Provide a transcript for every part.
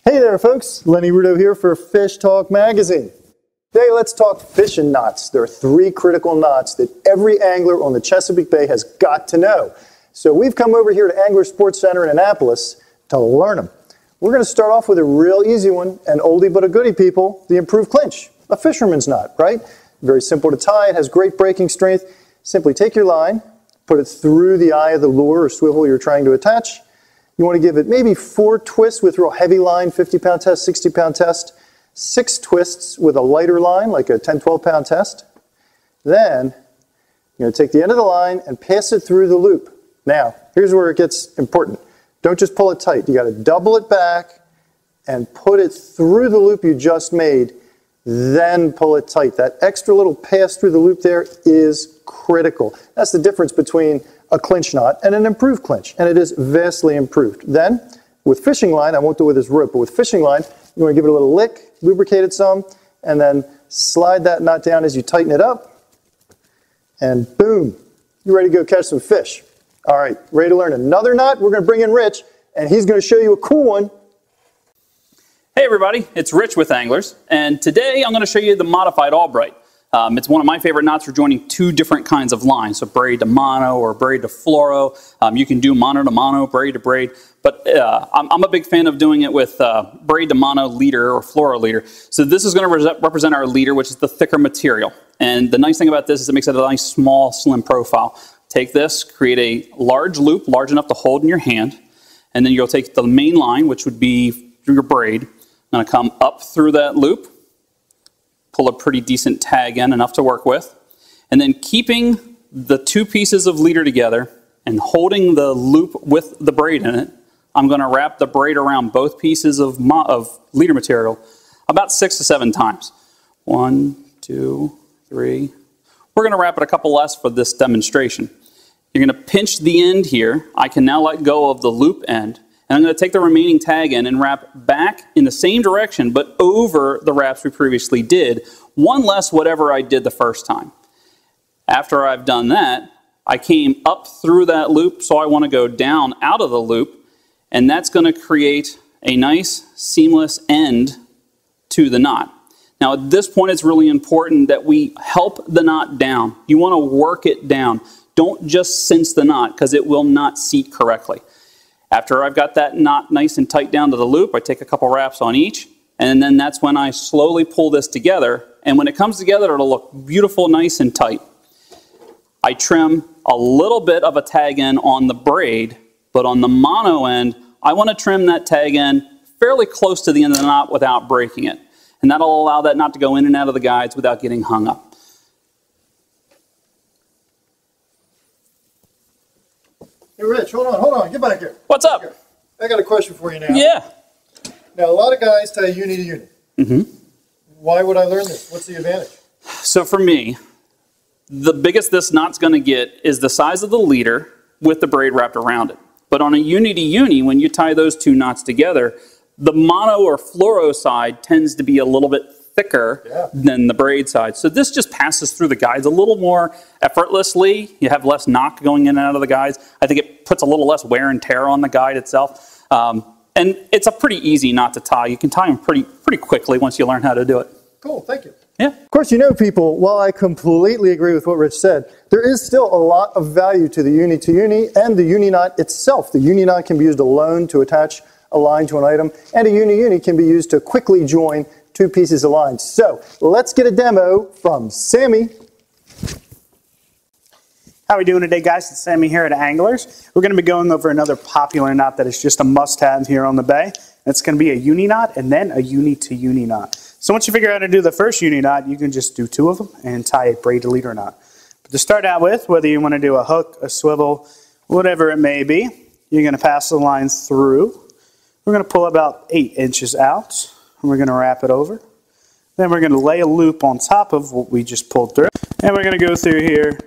Hey there folks, Lenny Rudow here for Fishtalk Magazine. Today let's talk fishing knots. There are 3 critical knots that every angler on the Chesapeake Bay has got to know. So we've come over here to Angler Sports Center in Annapolis to learn them. We're going to start off with a real easy one, an oldie but a goodie people, the improved clinch, a fisherman's knot, right? Very simple to tie, it has great breaking strength. Simply take your line, put it through the eye of the lure or swivel you're trying to attach. You want to give it maybe 4 twists with real heavy line, 50-pound test, 60-pound test, 6 twists with a lighter line, like a 10, 12-pound test. Then you're going to take the end of the line and pass it through the loop. Now, here's where it gets important. Don't just pull it tight. You got to double it back and put it through the loop you just made, then pull it tight. That extra little pass through the loop there is critical. That's the difference between a clinch knot and an improved clinch, and it is vastly improved. Then, with fishing line, I won't do it with this rope, but with fishing line, you want to give it a little lick, lubricate it some, and then slide that knot down as you tighten it up, and boom, you're ready to go catch some fish. All right, ready to learn another knot? We're going to bring in Rich, and he's going to show you a cool one. Hey everybody, it's Rich with Anglers, and today I'm going to show you the modified Albright. It's one of my favorite knots for joining 2 different kinds of lines, so braid to mono or braid to fluoro. You can do mono to mono, braid to braid, but I'm a big fan of doing it with braid to mono leader or fluoro leader. So this is going to represent our leader, which is the thicker material. And the nice thing about this is it makes it a nice, small, slim profile. Take this, create a large loop, large enough to hold in your hand, and then you'll take the main line, which would be through your braid. I'm going to come up through that loop, pull a pretty decent tag in, enough to work with, and then keeping the 2 pieces of leader together and holding the loop with the braid in it, I'm going to wrap the braid around both pieces of leader material about 6 to 7 times. 1, 2, 3. We're going to wrap it a couple less for this demonstration. You're going to pinch the end here. I can now let go of the loop end. And I'm going to take the remaining tag in and wrap back in the same direction, but over the wraps we previously did, 1 less whatever I did the first time. After I've done that, I came up through that loop, so I want to go down out of the loop, and that's going to create a nice seamless end to the knot. Now at this point it's really important that we help the knot down. You want to work it down. Don't just cinch the knot because it will not seat correctly. After I've got that knot nice and tight down to the loop, I take a couple wraps on each, and then that's when I slowly pull this together, and when it comes together, it'll look beautiful, nice and tight. I trim a little bit of a tag end on the braid, but on the mono end, I want to trim that tag end fairly close to the end of the knot without breaking it, and that'll allow that knot to go in and out of the guides without getting hung up. Hey Rich, hold on, get back here. What's up? I got a question for you now. Yeah. Now a lot of guys tie uni-to-uni. Mm-hmm. Why would I learn this? What's the advantage? So for me, the biggest this knot's going to get is the size of the leader with the braid wrapped around it. But on a uni-to-uni, when you tie those 2 knots together, the mono or fluoro side tends to be a little bit thicker than the braid side. So this just passes through the guides a little more effortlessly. You have less knock going in and out of the guides. I think it puts a little less wear and tear on the guide itself. And it's a pretty easy knot to tie. You can tie them pretty quickly once you learn how to do it. Cool, thank you. Yeah. Of course, you know people, while I completely agree with what Rich said, there is still a lot of value to the uni-to-uni and the uni knot itself. The uni knot can be used alone to attach a line to an item, and a uni-uni can be used to quickly join 2 pieces of line. So let's get a demo from Sammy. How are we doing today, guys? It's Sammy here at Anglers. We're going to be going over another popular knot that is just a must-have here on the bay. It's going to be a uni knot and then a uni-to-uni knot. So once you figure out how to do the first uni knot, you can just do 2 of them and tie a braid to leader knot. But to start out with, whether you want to do a hook, a swivel, whatever it may be, you're going to pass the line through. We're going to pull about 8 inches out. And we're going to wrap it over. Then we're going to lay a loop on top of what we just pulled through. And we're going to go through here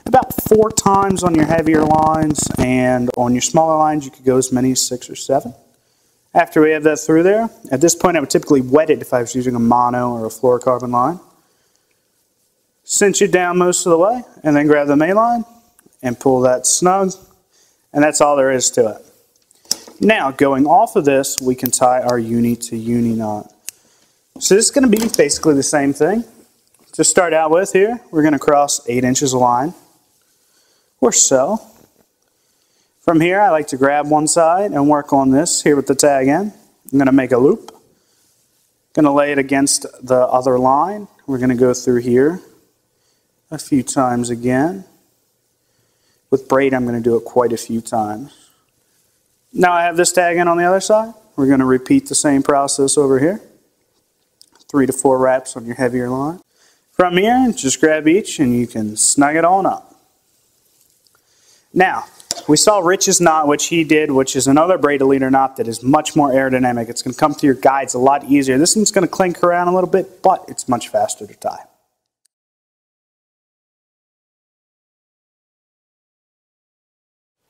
about 4 times on your heavier lines, and on your smaller lines you could go as many as 6 or 7. After we have that through there, at this point I would typically wet it if I was using a mono or a fluorocarbon line. Cinch it down most of the way, and then grab the main line and pull that snug, and that's all there is to it. Now, going off of this, we can tie our uni-to-uni knot. So this is going to be basically the same thing. To start out with here, we're going to cross 8 inches of line, or so. From here, I like to grab one side and work on this here with the tag end. I'm going to make a loop. Going to lay it against the other line. We're going to go through here a few times again. With braid, I'm going to do it quite a few times. Now I have this tag end on the other side. We're going to repeat the same process over here. 3 to 4 wraps on your heavier line. From here, just grab each and you can snug it on up. Now, we saw Rich's knot, which he did, which is another braided leader knot that is much more aerodynamic. It's going to come through your guides a lot easier. This one's going to clink around a little bit, but it's much faster to tie.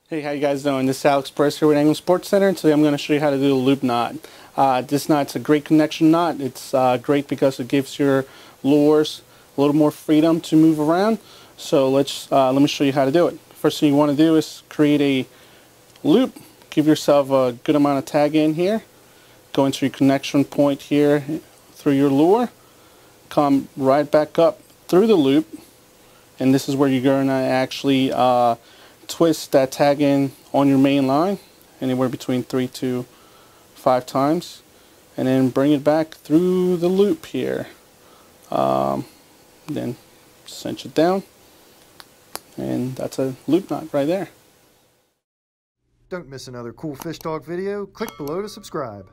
Hey, how you guys doing? This is Alex Price here with Angling Sports Center, and today I'm going to show you how to do a loop knot. This knot's a great connection knot. It's great because it gives your lures a little more freedom to move around. So let me show you how to do it. First thing you want to do is create a loop. Give yourself a good amount of tag in here. Go into your connection point here through your lure. Come right back up through the loop, and this is where you're going to actually twist that tag in on your main line, anywhere between 3 to 5 times, and then bring it back through the loop here. Then cinch it down, and that's a loop knot right there. Don't miss another cool Fishtalk video. Click below to subscribe.